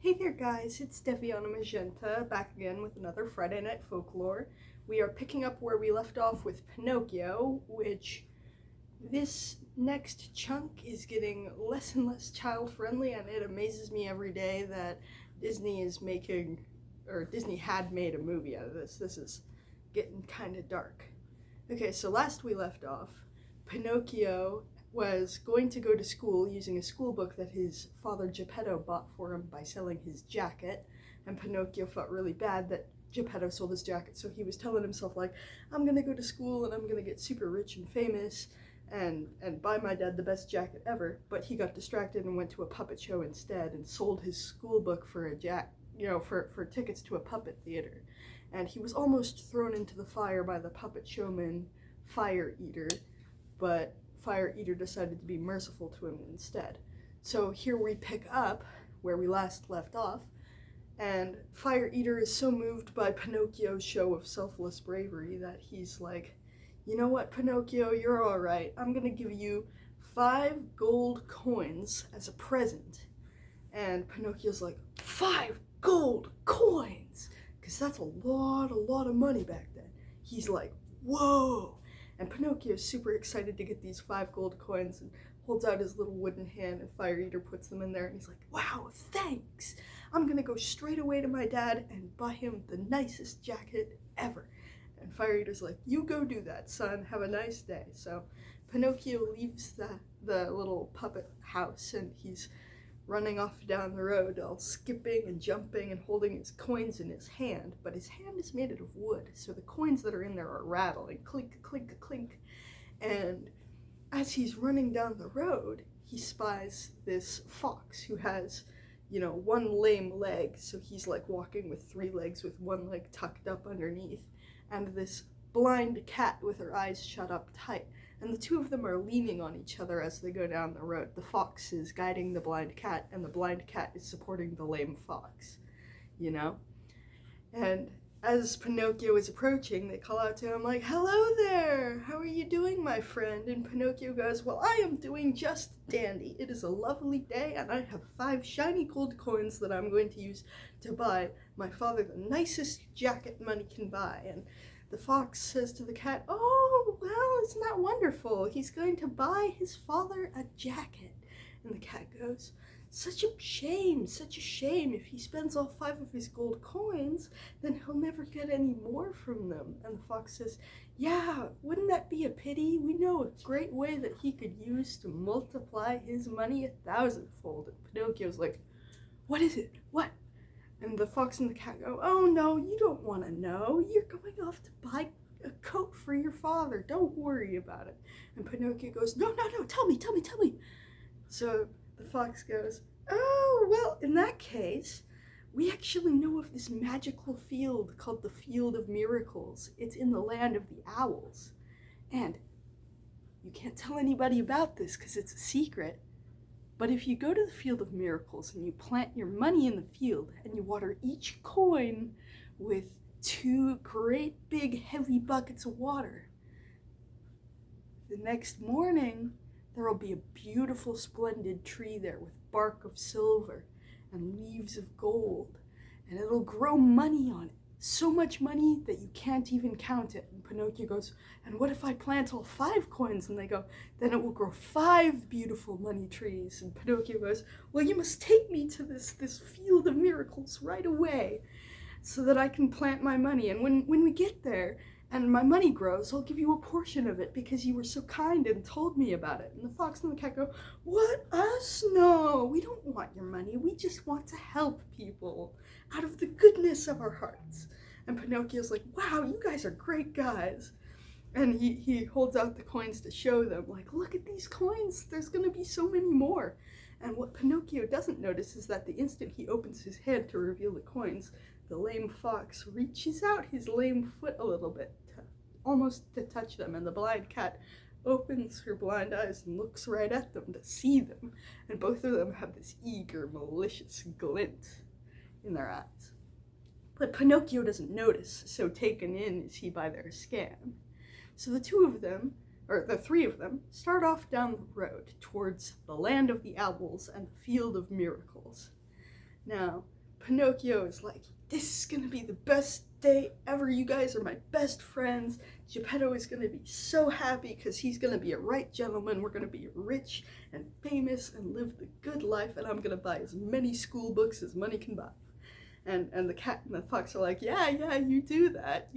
Hey there guys, it's devianamagenta back again with another Friday Night Folklore. We are picking up where we left off with Pinocchio, which this next chunk is getting less and less child-friendly, and it amazes me every day that Disney is making, or Disney had made a movie out of this. This is getting kind of dark. Okay, so last we left off, Pinocchio was going to go to school using a school book that his father Geppetto bought for him by selling his jacket, and Pinocchio felt really bad that Geppetto sold his jacket, so he was telling himself, like, I'm gonna go to school and I'm gonna get super rich and famous and buy my dad the best jacket ever. But he got distracted and went to a puppet show instead and sold his school book for a for tickets to a puppet theater. And he was almost thrown into the fire by the puppet showman Fire Eater, but Fire Eater decided to be merciful to him instead. So here we pick up where we last left off, and Fire Eater is so moved by Pinocchio's show of selfless bravery that he's like, you know what, Pinocchio, you're alright. I'm gonna give you 5 gold coins as a present. And Pinocchio's like, 5 gold coins! Because that's a lot of money back then. He's like, whoa! And Pinocchio is super excited to get these 5 gold coins and holds out his little wooden hand, and Fire Eater puts them in there, and he's like, wow, thanks! I'm gonna go straight away to my dad and buy him the nicest jacket ever. And Fire Eater's like, you go do that, son, have a nice day. So Pinocchio leaves the little puppet house, and he's running off down the road, all skipping and jumping and holding his coins in his hand, but his hand is made out of wood, so the coins that are in there are rattling, clink, clink, clink. And as he's running down the road, he spies this fox who has, one lame leg, so he's like walking with 3 legs with one leg tucked up underneath, and this blind cat with her eyes shut up tight. And the two of them are leaning on each other as they go down the road. The fox is guiding the blind cat, and the blind cat is supporting the lame fox, And as Pinocchio is approaching, they call out to him like, hello there! How are you doing, my friend? And Pinocchio goes, well, I am doing just dandy. It is a lovely day, and I have 5 shiny gold coins that I'm going to use to buy my father the nicest jacket money can buy. And the fox says to the cat, oh, well, isn't that wonderful? He's going to buy his father a jacket. And the cat goes, such a shame. If he spends all 5 of his gold coins, then he'll never get any more from them. And the fox says, yeah, wouldn't that be a pity? We know a great way that he could use to multiply his money 1,000-fold. And Pinocchio's like, what is it? What? And the fox and the cat go, oh no, you don't want to know. You're going off to buy a coat for your father. Don't worry about it. And Pinocchio goes, no, tell me. So the fox goes, oh, well, in that case, we actually know of this magical field called the Field of Miracles. It's in the land of the owls. And you can't tell anybody about this because it's a secret. But if you go to the Field of Miracles and you plant your money in the field and you water each coin with 2 great big heavy buckets of water, the next morning there will be a beautiful splendid tree there with bark of silver and leaves of gold, and it'll grow money on it. So much money that you can't even count it. And Pinocchio goes, and what if I plant all 5 coins? And they go, then it will grow 5 beautiful money trees. And Pinocchio goes, well, you must take me to this Field of Miracles right away so that I can plant my money. And when we get there and my money grows, I'll give you a portion of it because you were so kind and told me about it. And the fox and the cat go, what, us? No, we don't want your money. We just want to help people out of the goodness of our hearts. And Pinocchio's like, wow, you guys are great guys. And he holds out the coins to show them, like, look at these coins. There's going to be so many more. And what Pinocchio doesn't notice is that the instant he opens his hand to reveal the coins, the lame fox reaches out his lame foot a little bit, almost to touch them, and the blind cat opens her blind eyes and looks right at them to see them, and both of them have this eager, malicious glint in their eyes. But Pinocchio doesn't notice, so taken in is he by their scam. So the 3 of them, start off down the road towards the land of the owls and the Field of Miracles. Now, Pinocchio is like, this is gonna be the best day ever. You guys are my best friends. Geppetto is gonna be so happy because he's gonna be a right gentleman. We're gonna be rich and famous and live the good life, and I'm gonna buy as many school books as money can buy. And the cat and the fox are like, yeah, you do that.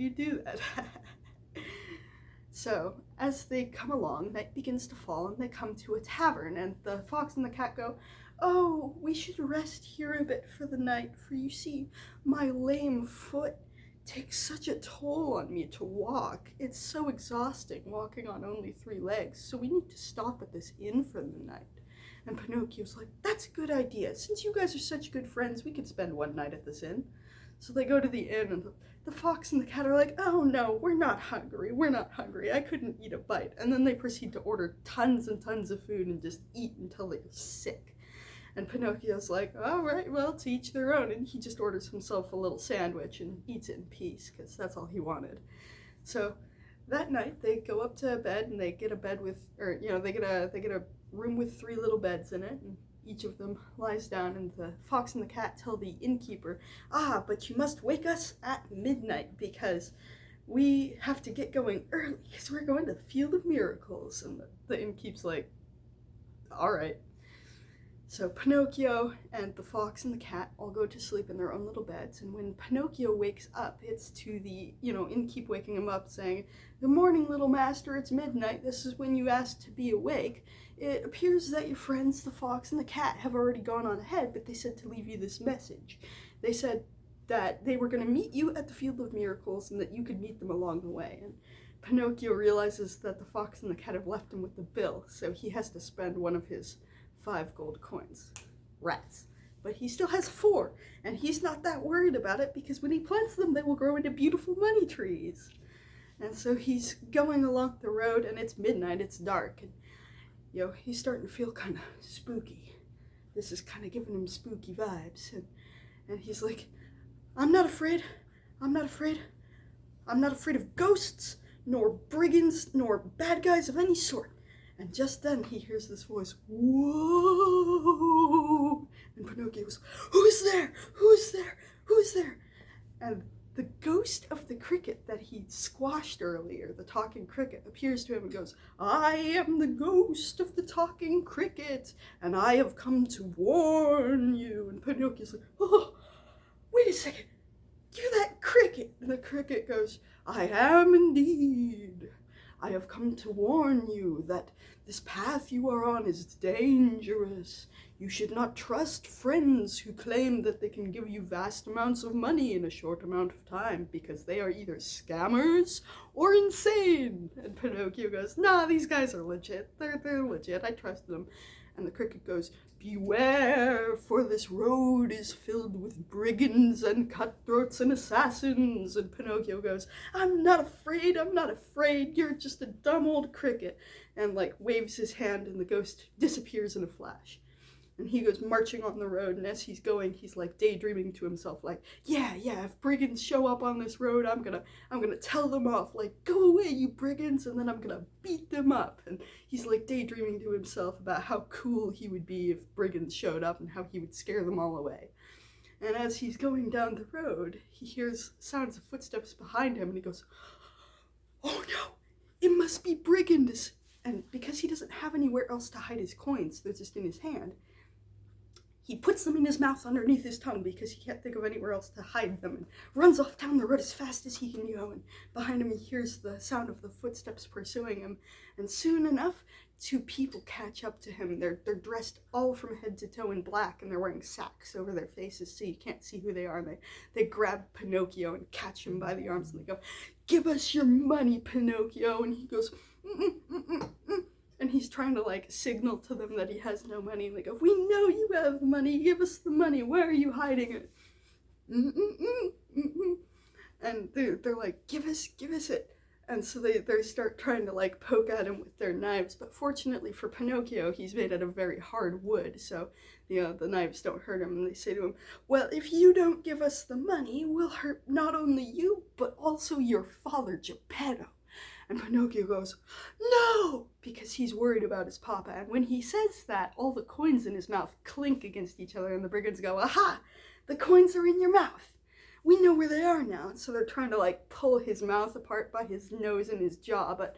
So, as they come along, night begins to fall, and they come to a tavern, and the fox and the cat go, oh, we should rest here a bit for the night, for you see, my lame foot takes such a toll on me to walk. It's so exhausting walking on only 3 legs, so we need to stop at this inn for the night. And Pinocchio's like, that's a good idea. Since you guys are such good friends, we could spend one night at this inn. So they go to the inn, and the fox and the cat are like, oh no, we're not hungry. I couldn't eat a bite. And then they proceed to order tons and tons of food and just eat until they're sick. And Pinocchio's like, all right, well, to each their own. And he just orders himself a little sandwich and eats it in peace, because that's all he wanted. So that night they go up to bed, and they get a bed with, or, they get a room with 3 little beds in it, and each of them lies down, and the fox and the cat tell the innkeeper, but you must wake us at midnight, because we have to get going early, because we're going to the Field of Miracles. And the innkeeper's like, all right. So Pinocchio and the fox and the cat all go to sleep in their own little beds, and when Pinocchio wakes up, it's to the, innkeep waking him up saying, good morning, little master, it's midnight, this is when you asked to be awake. It appears that your friends, the fox and the cat, have already gone on ahead, but they said to leave you this message. They said that they were going to meet you at the Field of Miracles, and that you could meet them along the way. And Pinocchio realizes that the fox and the cat have left him with the bill, so he has to spend one of his 5 gold coins. Rats. But he still has 4, and he's not that worried about it, because when he plants them, they will grow into beautiful money trees. And so he's going along the road, and it's midnight, it's dark, and he's starting to feel kind of spooky. This is kind of giving him spooky vibes, and he's like, I'm not afraid of ghosts, nor brigands, nor bad guys of any sort. And just then he hears this voice, whoa! And Pinocchio goes, who is there? And the ghost of the cricket that he squashed earlier, the talking cricket, appears to him and goes, I am the ghost of the talking cricket, and I have come to warn you. And Pinocchio's like, oh, wait a second, you're that cricket. And the cricket goes, I am indeed. I have come to warn you that this path you are on is dangerous. You should not trust friends who claim that they can give you vast amounts of money in a short amount of time, because they are either scammers or insane. And Pinocchio goes, nah, these guys are legit. They're legit. I trust them. And the cricket goes, beware, for this road is filled with brigands and cutthroats and assassins. And Pinocchio goes, I'm not afraid, you're just a dumb old cricket. And waves his hand, and the ghost disappears in a flash. And he goes marching on the road, and as he's going, he's daydreaming to himself, yeah, if brigands show up on this road, I'm gonna tell them off, go away, you brigands, and then I'm gonna beat them up. And he's daydreaming to himself about how cool he would be if brigands showed up, and how he would scare them all away. And as he's going down the road, he hears sounds of footsteps behind him, and he goes, oh no, it must be brigands. And because he doesn't have anywhere else to hide his coins, they're just in his hand, he puts them in his mouth underneath his tongue, because he can't think of anywhere else to hide them, and runs off down the road as fast as he can go. And behind him he hears the sound of the footsteps pursuing him, and soon enough 2 people catch up to him. They're dressed all from head to toe in black, and they're wearing sacks over their faces so you can't see who they are. And they grab Pinocchio and catch him by the arms, and they go, give us your money, Pinocchio. And he goes, and he's trying to signal to them that he has no money, and they go, we know you have money, give us the money, where are you hiding it? And they're like, give us it. And so they start trying to poke at him with their knives, but fortunately for Pinocchio, he's made out of very hard wood, so the knives don't hurt him. And they say to him, well, if you don't give us the money, we'll hurt not only you, but also your father, Geppetto. And Pinocchio goes, no, because he's worried about his papa. And when he says that, all the coins in his mouth clink against each other, and the brigands go, aha, The coins are in your mouth. We know where they are now. So they're trying to like pull his mouth apart by his nose and his jaw. But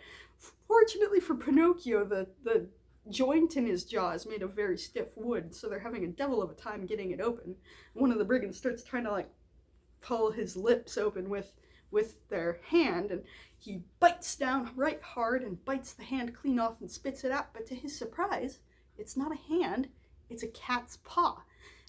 fortunately for Pinocchio, the joint in his jaw is made of very stiff wood. So they're having a devil of a time getting it open. One of the brigands starts trying to like pull his lips open with their hand, and he bites down right hard and bites the hand clean off and spits it out. But to his surprise, it's not a hand, it's a cat's paw.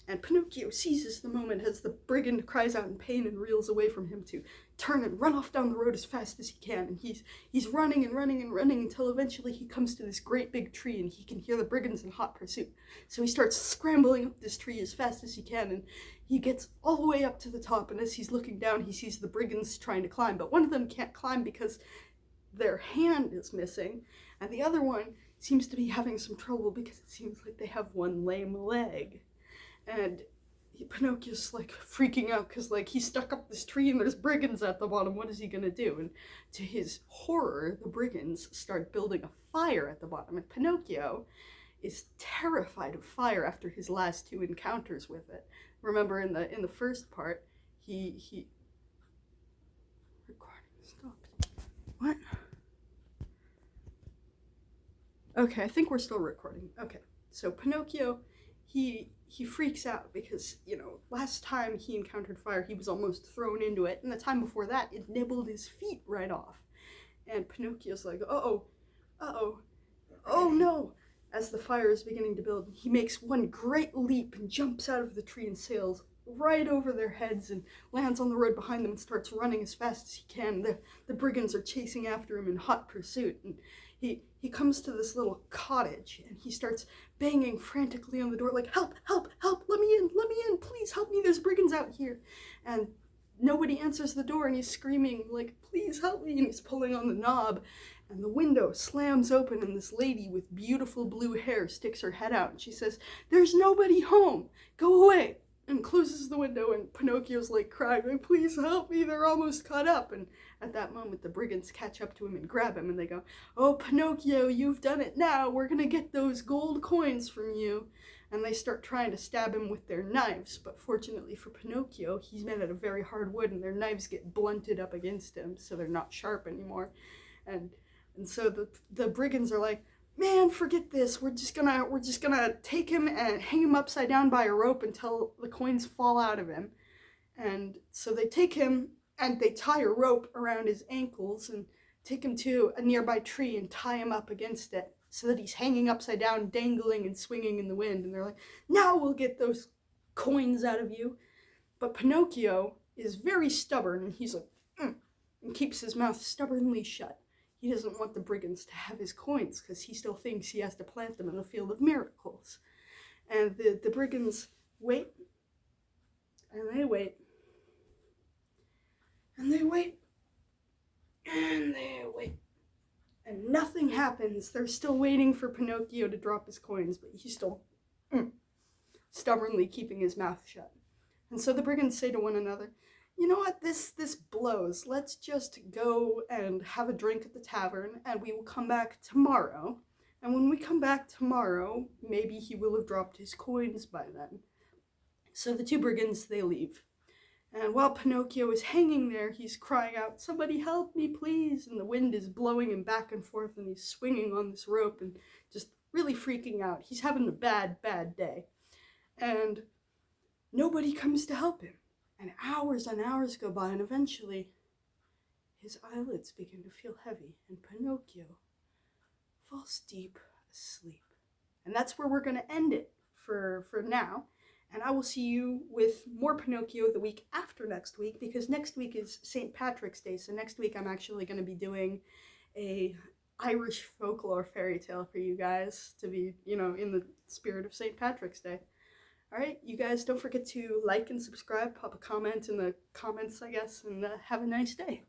And Pinocchio seizes the moment as the brigand cries out in pain and reels away from him to turn and run off down the road as fast as he can. And he's running and running and running until eventually he comes to this great big tree and he can hear the brigands in hot pursuit. So he starts scrambling up this tree as fast as he can, and he gets all the way up to the top, and as he's looking down, he sees the brigands trying to climb, but one of them can't climb because their hand is missing, and the other one seems to be having some trouble because it seems like they have one lame leg. And Pinocchio's like freaking out because like he's stuck up this tree and there's brigands at the bottom. What is he gonna do? And to his horror, the brigands start building a fire at the bottom, and Pinocchio is terrified of fire after his last two encounters with it. Remember in the first part, he recording stopped. What? Okay, I think we're still recording. Okay, so Pinocchio, he freaks out because, you know, last time he encountered fire, he was almost thrown into it, and the time before that, it nibbled his feet right off. And Pinocchio's like, oh no! As the fire is beginning to build, he makes one great leap and jumps out of the tree and sails right over their heads and lands on the road behind them and starts running as fast as he can. The brigands are chasing after him in hot pursuit, and he comes to this little cottage and he starts banging frantically on the door like, help, let me in, please help me, there's brigands out here. And nobody answers the door, and he's screaming like, please help me, and he's pulling on the knob, and the window slams open and this lady with beautiful blue hair sticks her head out and she says, there's nobody home, go away, and closes the window. And Pinocchio's like crying like, please help me, they're almost caught up. And at that moment the brigands catch up to him and grab him and they go, oh Pinocchio, you've done it now, we're gonna get those gold coins from you. And they start trying to stab him with their knives, but fortunately for Pinocchio, he's made out of very hard wood and their knives get blunted up against him so they're not sharp anymore. And so the brigands are like, man, forget this, we're just gonna take him and hang him upside down by a rope until the coins fall out of him. And so they take him and they tie a rope around his ankles and take him to a nearby tree and tie him up against it so that he's hanging upside down, dangling and swinging in the wind. And they're like, now we'll get those coins out of you. But Pinocchio is very stubborn, and he's like, and keeps his mouth stubbornly shut. He doesn't want the brigands to have his coins because he still thinks he has to plant them in the field of miracles. And the brigands wait, and they wait, and they wait, and they wait. And nothing happens. They're still waiting for Pinocchio to drop his coins, but he's still stubbornly keeping his mouth shut. And so the brigands say to one another, you know what, this blows. Let's just go and have a drink at the tavern, and we will come back tomorrow. And when we come back tomorrow, maybe he will have dropped his coins by then. So the two brigands, they leave. And while Pinocchio is hanging there, he's crying out, somebody help me, please. And the wind is blowing him back and forth, and he's swinging on this rope and just really freaking out. He's having a bad day. And nobody comes to help him. And hours go by, and eventually his eyelids begin to feel heavy, and Pinocchio falls deep asleep. And that's where we're going to end it for now. And I will see you with more Pinocchio the week after next week, because next week is St. Patrick's Day. So next week I'm actually going to be doing a Irish folklore fairy tale for you guys to be, you know, in the spirit of St. Patrick's Day. Alright, you guys don't forget to like and subscribe, pop a comment in the comments, I guess, and have a nice day.